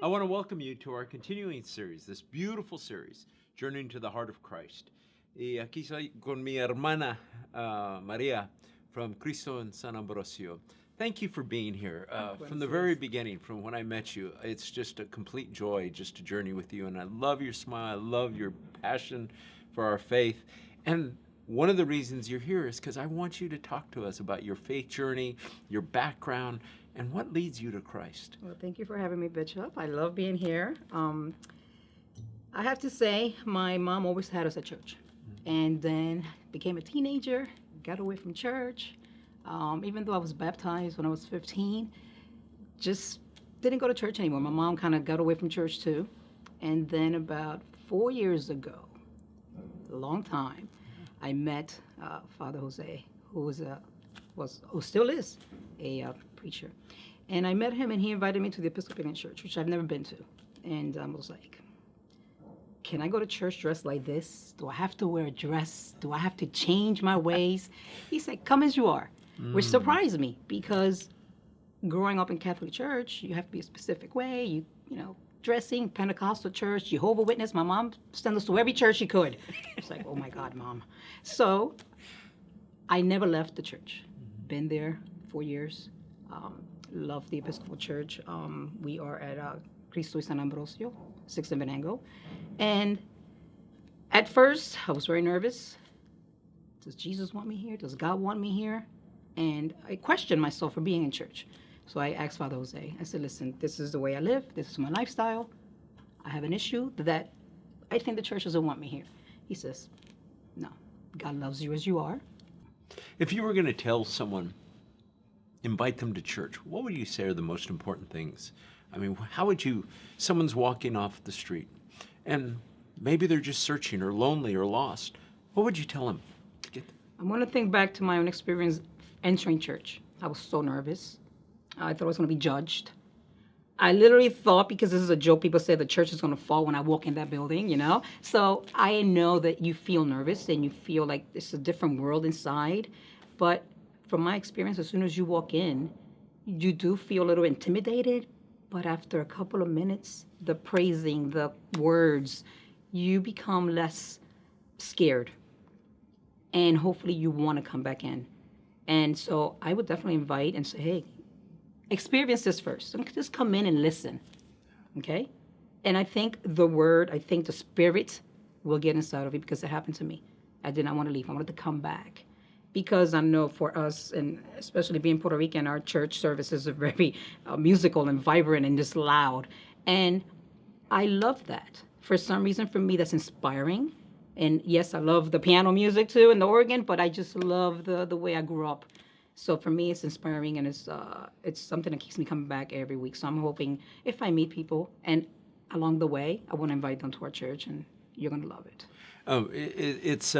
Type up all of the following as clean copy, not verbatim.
I want to welcome you to our continuing series, this beautiful series, Journeying to the Heart of Christ. Y aquí soy con mi hermana Maria from Cristo y San Ambrosio. Thank you for being here. From the very beginning, from when I met you, it's just a complete joy just to journey with you. And I love your smile. I love your passion for our faith. And one of the reasons you're here is because I want you to talk to us about your faith journey, your background, and what leads you to Christ. Well, thank you for having me, Bishop. I love being here. I have to say, my mom always had us at church. And then became a teenager, got away from church. Even though I was baptized when I was 15, just didn't go to church anymore. My mom kind of got away from church too. And then about 4 years ago, a long time, I met Father Jose, who still is a preacher. And I met him, and he invited me to the Episcopal church, which I've never been to. And I was like, can I go to church dressed like this? Do I have to wear a dress? Do I have to change my ways? He said, come as you are, which surprised me because growing up in Catholic church, you have to be a specific way. You know, dressing, Pentecostal church, Jehovah's Witness. My mom sent us to every church she could. It's like, oh my God, Mom. So I never left the church. Been there 4 years. Love the Episcopal Church. We are at Cristo y San Ambrosio, 6th and Venango. And at first, I was very nervous. Does Jesus want me here? Does God want me here? And I questioned myself for being in church. So I asked Father Jose. I said, listen, this is the way I live. This is my lifestyle. I have an issue that I think the church doesn't want me here. He says, no, God loves you as you are. If you were going to tell someone, invite them to church, what would you say are the most important things? I mean, how would you, someone's walking off the street and maybe they're just searching or lonely or lost. What would you tell them? I want to think back to my own experience entering church. I was so nervous. I thought I was going to be judged. I literally thought, because this is a joke, people say the church is going to fall when I walk in that building, you know? So I know that you feel nervous and you feel like it's a different world inside. But from my experience, as soon as you walk in, you do feel a little intimidated. But after a couple of minutes, the praising, the words, you become less scared. And hopefully you want to come back in. And so I would definitely invite and say, hey, experience this first. Just come in and listen, okay? And I think the Spirit will get inside of you because it happened to me. I did not want to leave. I wanted to come back. Because I know for us, and especially being Puerto Rican, our church services are very musical and vibrant and just loud. And I love that. For some reason, for me, that's inspiring. And yes, I love the piano music too and the organ, but I just love the way I grew up. So for me, it's inspiring, and it's something that keeps me coming back every week. So I'm hoping if I meet people, and along the way, I want to invite them to our church, and you're going to love it. It's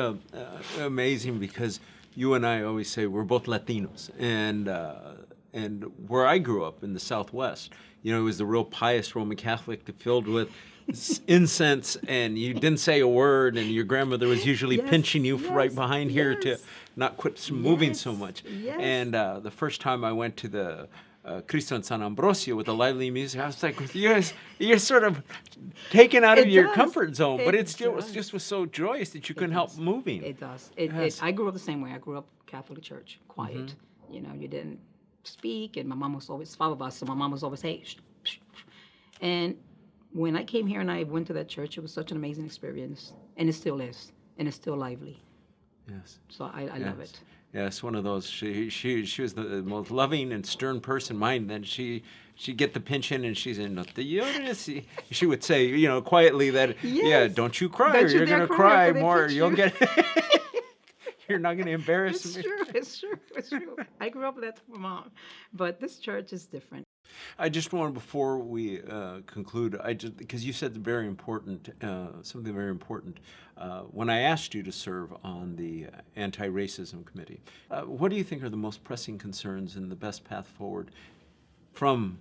amazing because you and I always say we're both Latinos, and where I grew up in the Southwest, you know, it was the real pious Roman Catholic filled with incense, and you didn't say a word, and your grandmother was usually pinching you right behind here to not quit moving so much. Yes. And the first time I went to the Cristo y San Ambrosio with the lively music, I was like, you're sort of taken out of your comfort zone, but it just was so joyous that you couldn't help moving. It does. I grew up the same way. I grew up Catholic church, quiet. You know, you didn't speak, and my mom was always 5 of us, so my mom was always, hey, shh, shh, shh. And when I came here and I went to that church, it was such an amazing experience, and it still is, and it's still lively. Yes. So I love it. Yes, one of those. She was the most loving and stern person. Mine. Then she'd get the pinching, and she's in. She would say, you know, quietly that, yeah, don't you cry, or you're gonna cry more. You'll get. You're not gonna embarrass me. It's true. I grew up with that from my mom, but this church is different. I just want, before we conclude, because you said very important, something very important. When I asked you to serve on the anti-racism committee, what do you think are the most pressing concerns and the best path forward from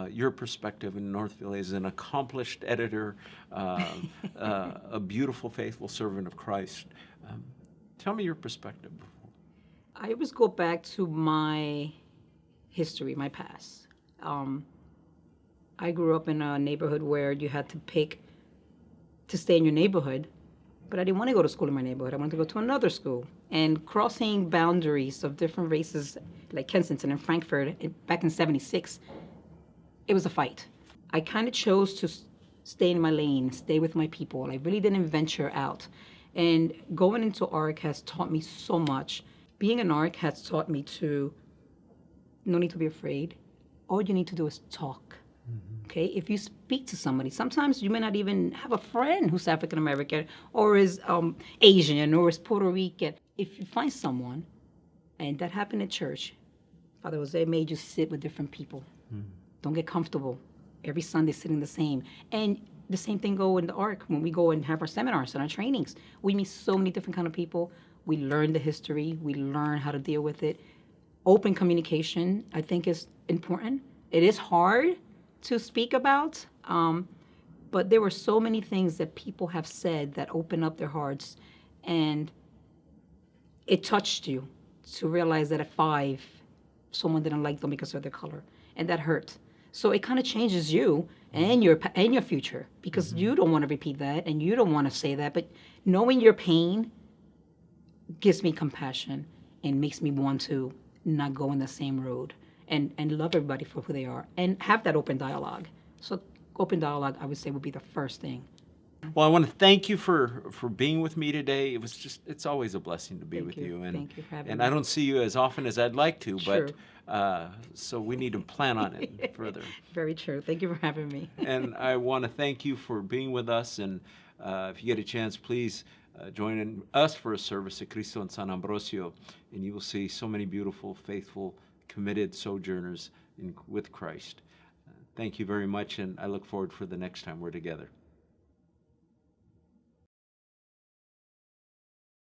your perspective in Northville as an accomplished editor, a beautiful, faithful servant of Christ? Tell me your perspective. I always go back to my history, my past. I grew up in a neighborhood where you had to pick to stay in your neighborhood, but I didn't want to go to school in my neighborhood. I wanted to go to another school. And crossing boundaries of different races, like Kensington and Frankfurt, back in '76, it was a fight. I kind of chose to stay in my lane, stay with my people. I really didn't venture out. And going into ARC has taught me so much. Being an ARC has taught me to no need to be afraid. All you need to do is talk. Okay, if you speak to somebody, sometimes you may not even have a friend who's African American or is Asian or is Puerto Rican. If you find someone, and that happened at church, Father Jose made you sit with different people. Don't get comfortable. Every Sunday sitting the same. And the same thing go in the ARC when we go and have our seminars and our trainings. We meet so many different kind of people. We learn the history. We learn how to deal with it. Open communication, I think, is important. It is hard to speak about, but there were so many things that people have said that open up their hearts, and it touched you to realize that at 5, someone didn't like them because of their color, and that hurt. So it kind of changes you and your future, because you don't want to repeat that and you don't want to say that, but knowing your pain gives me compassion and makes me want to not go in the same road. And love everybody for who they are and have that open dialogue. So open dialogue, I would say, would be the first thing. Well, I want to thank you for being with me today. It's always a blessing to be with you. you. And, thank you for having and me. I don't see you as often as I'd like to, True. but so we need to plan on it further. Very true. Thank you for having me. And I want to thank you for being with us. And if you get a chance, please join in us for a service at Cristo and San Ambrosio, and you will see so many beautiful, faithful, committed sojourners with Christ. Thank you very much, and I look forward for the next time we're together.